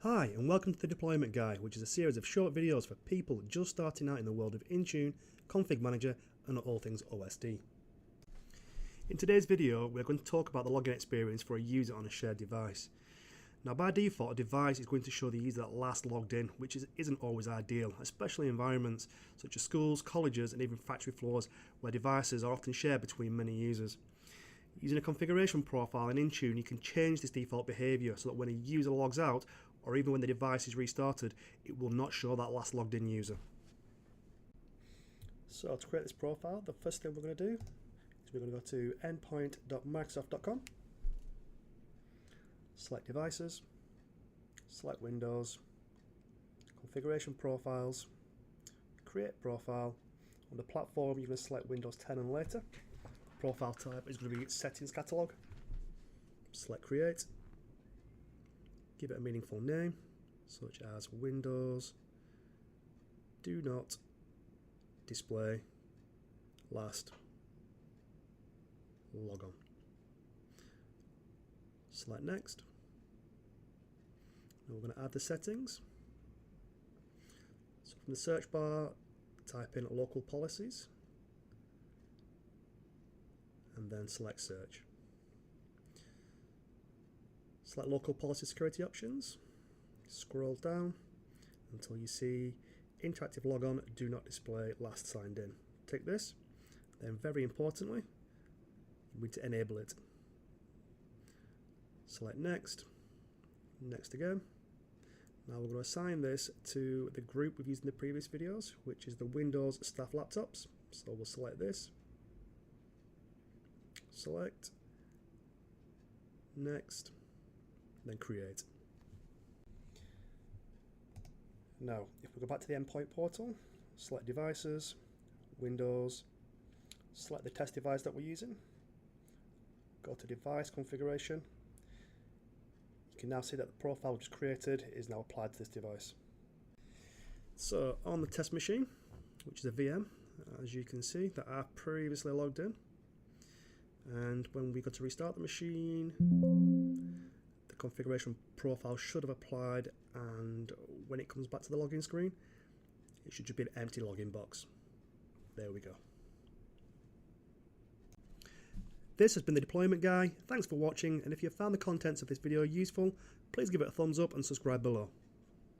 Hi and welcome to the Deployment Guide, which is a series of short videos for people just starting out in the world of Intune, Config Manager and all things OSD. In today's video we're going to talk about the login experience for a user on a shared device. Now by default a device is going to show the user that last logged in, which isn't always ideal, especially in environments such as schools, colleges and even factory floors where devices are often shared between many users. Using a configuration profile in Intune, you can change this default behavior so that when a user logs out, or even when the device is restarted, it will not show that last logged in user. So to create this profile, the first thing we're going to do is we're going to go to endpoint.microsoft.com, select devices, select Windows, configuration profiles, create profile. On the platform you're going to select Windows 10 and later. Profile type is going to be settings catalog. Select create. Give it a meaningful name such as Windows do not display last logon. Select next. Now we're going to add the settings. So from the search bar type in local policies and then select search. Select local policy security options, scroll down until you see interactive logon do not display last signed in. Tick this, then very importantly you need to enable it. Select next, next again. Now we're going to assign this to the group we've used in the previous videos, which is the Windows staff laptops. So we'll select this, select, next, then create. Now if we go back to the endpoint portal, select devices, Windows, select the test device that we're using, go to device configuration. You can now see that the profile we just created is now applied to this device. So on the test machine, which is a VM, as you can see that I previously logged in, and when we go to restart the machine, the configuration profile should have applied, and when it comes back to the login screen it should just be an empty login box. There we go. This has been the Deployment Guy. Thanks for watching, and if you have found the contents of this video useful, please give it a thumbs up and subscribe below.